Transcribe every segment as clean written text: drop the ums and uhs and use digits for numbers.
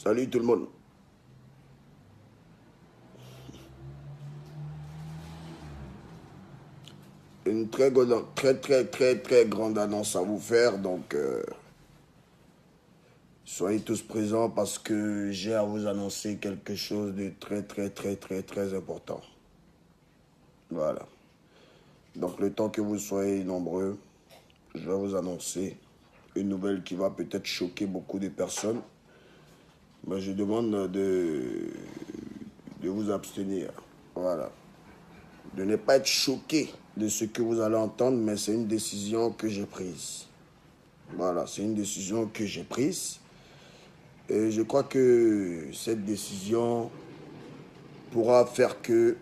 Salut tout le monde. Une très grande annonce à vous faire. Donc, soyez tous présents parce que j'ai à vous annoncer quelque chose de très important. Voilà. Donc, le temps que vous soyez nombreux, je vais vous annoncer une nouvelle qui va peut-être choquer beaucoup de personnes. Mais je demande de vous abstenir. Voilà. De ne pas être choqué de ce que vous allez entendre, mais c'est une décision que j'ai prise. Voilà, c'est une décision que j'ai prise. Et je crois que cette décision pourra faire que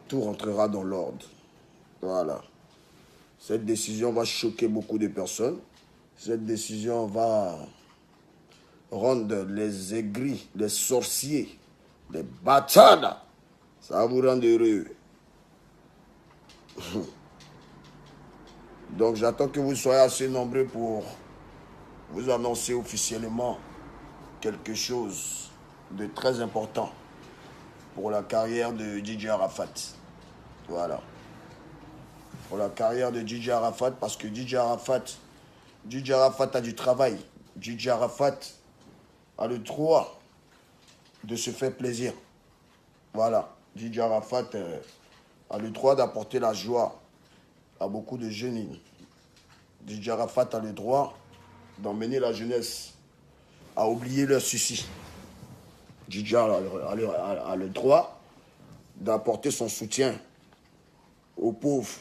tout rentrera dans l'ordre. Voilà. Cette décision va choquer beaucoup de personnes. Cette décision va rendre les aigris, les sorciers, les bâtards. Ça va vous rendre heureux. Donc j'attends que vous soyez assez nombreux pour vous annoncer officiellement quelque chose de très important pour la carrière de DJ Arafat. Voilà. Pour la carrière de DJ Arafat, parce que DJ Arafat a du travail. DJ Arafat a le droit de se faire plaisir. Voilà. DJ Arafat a le droit d'apporter la joie à beaucoup de jeunes. DJ Arafat a le droit d'emmener la jeunesse à oublier leurs soucis. DJ a le droit d'apporter son soutien aux pauvres,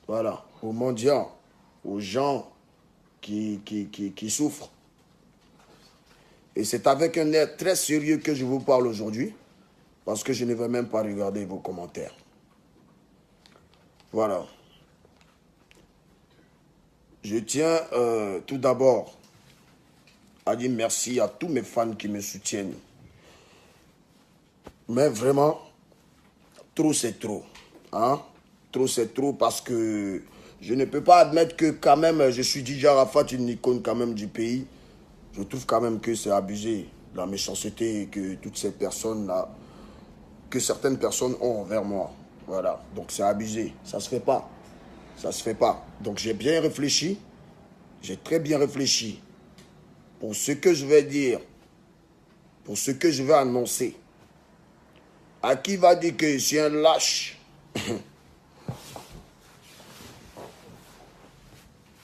voilà, aux mendiants, aux gens qui souffrent. Et c'est avec un air très sérieux que je vous parle aujourd'hui, parce que je ne vais même pas regarder vos commentaires. Voilà. Je tiens tout d'abord à dire merci à tous mes fans qui me soutiennent. Mais vraiment, trop c'est trop. Hein? Trop c'est trop parce que je ne peux pas admettre que quand même je suis DJ Arafat, une icône quand même du pays. Je trouve quand même que c'est abusé, la méchanceté que toutes ces personnes-là, que certaines personnes ont envers moi. Voilà, donc c'est abusé, ça se fait pas. Ça se fait pas. Donc j'ai bien réfléchi, j'ai très bien réfléchi pour ce que je vais dire, pour ce que je vais annoncer. À qui va dire que je suis un lâche?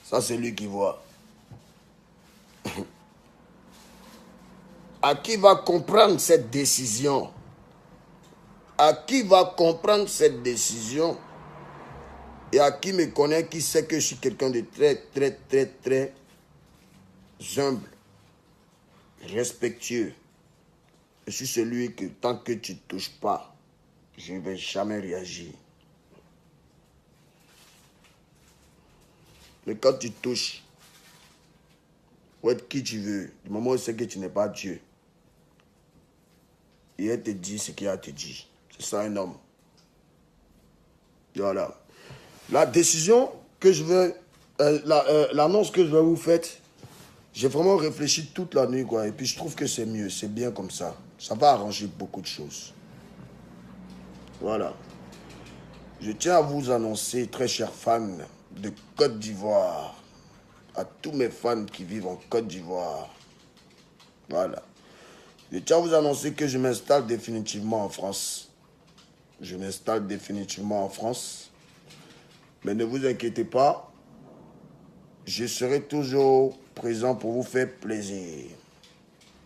Ça, c'est lui qui voit. À qui va comprendre cette décision? À qui va comprendre cette décision? Et à qui me connaît, qui sait que je suis quelqu'un de très humble, respectueux. Je suis celui que tant que tu ne touches pas, je ne vais jamais réagir. Mais quand tu touches, ou être qui tu veux, du moment où c'est que tu n'es pas Dieu, et elle te dit ce qu'il a à te dire. C'est ça un homme. Voilà. La décision que je veux, l'annonce que je vais vous faire, j'ai vraiment réfléchi toute la nuit, quoi. Et puis je trouve que c'est mieux, c'est bien comme ça. Ça va arranger beaucoup de choses. Voilà. Je tiens à vous annoncer, très chers fans de Côte d'Ivoire, à tous mes fans qui vivent en Côte d'Ivoire. Voilà. Je tiens à vous annoncer que je m'installe définitivement en France. Je m'installe définitivement en France. Mais ne vous inquiétez pas, je serai toujours présent pour vous faire plaisir.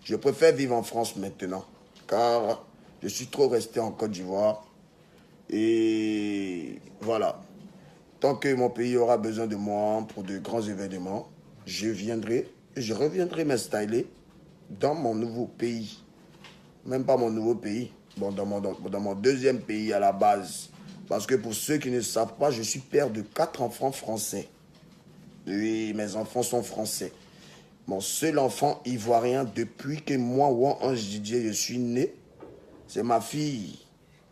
Je préfère vivre en France maintenant, car je suis trop resté en Côte d'Ivoire. Et voilà. Tant que mon pays aura besoin de moi pour de grands événements, je viendrai et je reviendrai m'installer dans mon nouveau pays. Même pas mon nouveau pays, bon, dans mon deuxième pays à la base. Parce que pour ceux qui ne savent pas, je suis père de 4 enfants français. Oui, mes enfants sont français. Mon seul enfant ivoirien depuis que moi, Ouan Ange Didier, je suis né, c'est ma fille,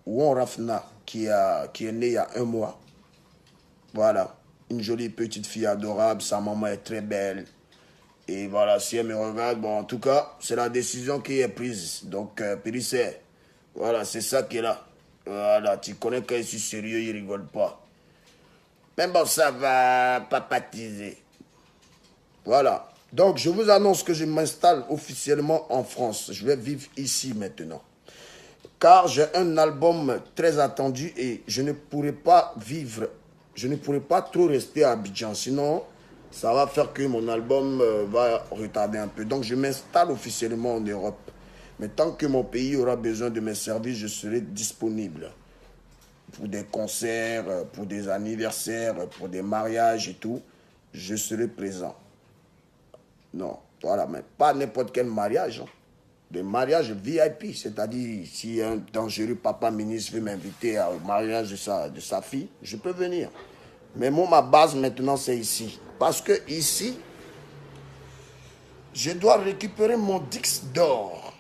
Ouan Rafna, qui est née il y a 1 mois. Voilà, une jolie petite fille adorable, sa maman est très belle. Et voilà, si elle me regarde, bon, en tout cas, c'est la décision qui est prise. Donc, Périssé, voilà, c'est ça qui est là. Voilà, tu connais que je suis sérieux, il rigole pas. Mais bon, ça va papatiser. Voilà. Donc, je vous annonce que je m'installe officiellement en France. Je vais vivre ici maintenant. Car j'ai un album très attendu et je ne pourrai pas vivre, je ne pourrai pas trop rester à Abidjan. Sinon, ça va faire que mon album va retarder un peu. Donc, je m'installe officiellement en Europe. Mais tant que mon pays aura besoin de mes services, je serai disponible. Pour des concerts, pour des anniversaires, pour des mariages et tout, je serai présent. Non, voilà, mais pas n'importe quel mariage. Hein. Des mariages VIP, c'est-à-dire si un dangereux papa ministre veut m'inviter au mariage de sa fille, je peux venir. Mais moi, ma base maintenant, c'est ici. Parce que ici, je dois récupérer mon Dix d'or.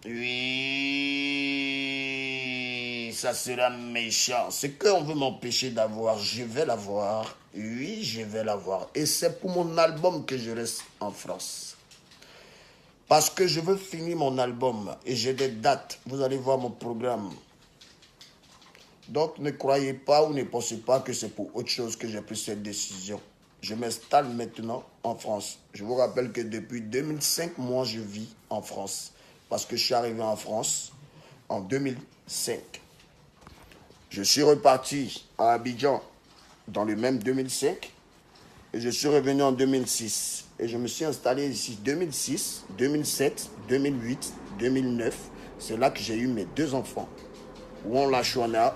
Oui, ça sera méchant. Ce qu'on veut m'empêcher d'avoir, je vais l'avoir. Oui, je vais l'avoir. Et c'est pour mon album que je reste en France. Parce que je veux finir mon album et j'ai des dates. Vous allez voir mon programme. Donc ne croyez pas ou ne pensez pas que c'est pour autre chose que j'ai pris cette décision. Je m'installe maintenant en France. Je vous rappelle que depuis 2005, moi je vis en France. Parce que je suis arrivé en France en 2005. Je suis reparti à Abidjan dans le même 2005 et je suis revenu en 2006. Et je me suis installé ici 2006, 2007, 2008, 2009. C'est là que j'ai eu mes deux enfants. Ouon Lachouana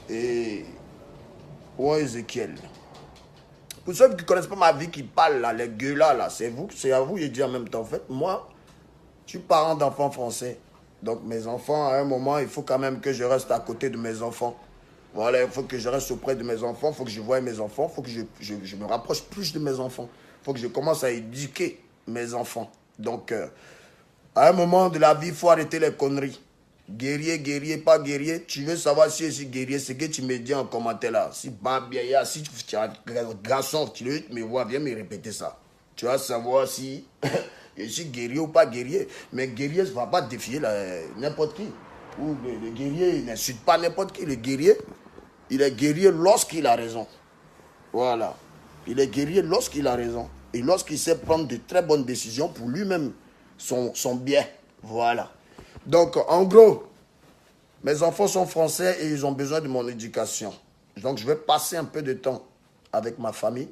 et Ouon Ezekiel. Pour ceux qui ne connaissent pas ma vie, qui parlent là, les gueulas là, c'est à vous, je dis en même temps. En fait, moi, je suis parent d'enfants français. Donc mes enfants, à un moment, il faut quand même que je reste à côté de mes enfants. Voilà, il faut que je reste auprès de mes enfants, il faut que je voie mes enfants, il faut que je me rapproche plus de mes enfants. Il faut que je commence à éduquer mes enfants. Donc, à un moment de la vie, il faut arrêter les conneries. Guerrier, guerrier, pas guerrier. Tu veux savoir si je suis guerrier, c'est que tu me dis en commentaire là. Si Babia, si tu es un garçon, tu me vois, viens me répéter ça. Tu vas savoir si je suis guerrier ou pas guerrier. Mais guerrier, ça ne va pas défier n'importe qui. Ou le guerrier, il n'insulte pas n'importe qui. Le guerrier, il est guerrier lorsqu'il a raison. Voilà. Il est guerrier lorsqu'il a raison. Et lorsqu'il sait prendre de très bonnes décisions pour lui-même, son bien. Voilà. Donc, en gros, mes enfants sont français et ils ont besoin de mon éducation. Donc, je vais passer un peu de temps avec ma famille.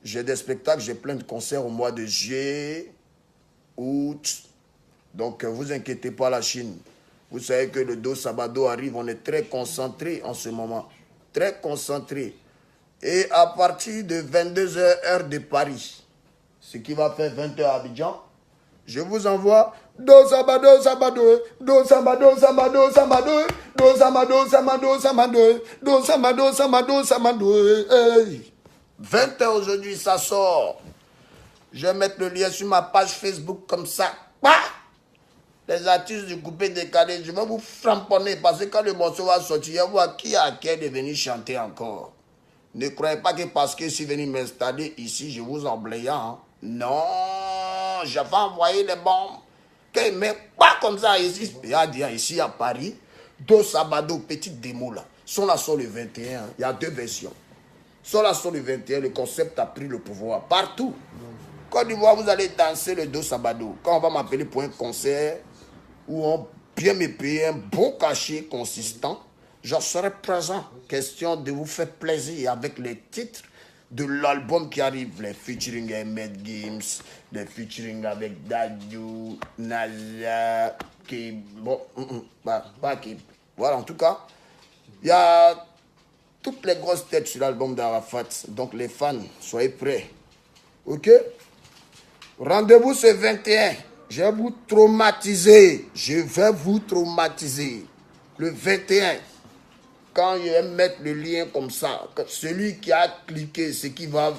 J'ai des spectacles, j'ai plein de concerts au mois de juillet, août. Donc, vous inquiétez pas, la Chine. Vous savez que le Do Sabado arrive, on est très concentré en ce moment. Très concentré. Et à partir de 22h, heure de Paris, ce qui va faire 20h à Abidjan, je vous envoie Do Sabado, Sabado, Do Sabado, Sabado, Sabado, Do Sabado, Sabado, Sabado, Do Sabado, Sabado, Sabado. Hey. 20h aujourd'hui, ça sort. Je vais mettre le lien sur ma page Facebook comme ça. Bah! Les artistes du coupé décalé, je vais vous framponner parce que quand le morceau va sortir, il va voir qui a qui est venu chanter encore. Ne croyez pas que parce que je suis venu m'installer ici, je vous emblaye. Hein. Non, j'avais envoyé les bombes. Mais pas comme ça ici. Il y a ici à Paris, Do Sabado, petite démo là. Sont là sur le 21, il y a deux versions. Sont là sur le 21, le concept a pris le pouvoir partout. Côte d'Ivoire, vous allez danser le Do Sabado. Quand on va m'appeler pour un concert, où on bien me payer un bon cachet consistant, je serai présent. Question de vous faire plaisir avec les titres de l'album qui arrive, les featuring avec Med Games, les featuring avec Dadju, Naza, qui bon, pas qui. Voilà, en tout cas, il y a toutes les grosses têtes sur l'album d'Arafat. Donc les fans, soyez prêts. Ok? Rendez-vous ce 21. Je vais vous traumatiser. Je vais vous traumatiser. Le 21. Quand je vais mettre le lien comme ça, celui qui a cliqué, ce qui va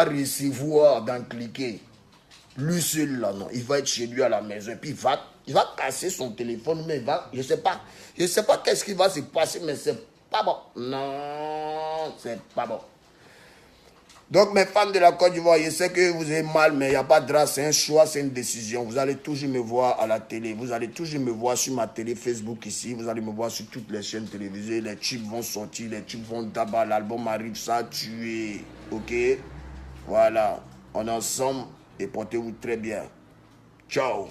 recevoir dans cliquer, lui seul là, non, il va être chez lui à la maison, et puis il va casser son téléphone, mais je sais pas qu'est-ce qui va se passer, mais c'est pas bon. Non, c'est pas bon. Donc, mes fans de la Côte d'Ivoire, je sais que vous avez mal, mais il n'y a pas de drame, c'est un choix, c'est une décision. Vous allez toujours me voir à la télé, vous allez toujours me voir sur ma télé Facebook ici, vous allez me voir sur toutes les chaînes télévisées, les tubes vont sortir, les tubes vont tabac, l'album arrive, ça a tué, ok? Voilà, on est ensemble et portez-vous très bien. Ciao.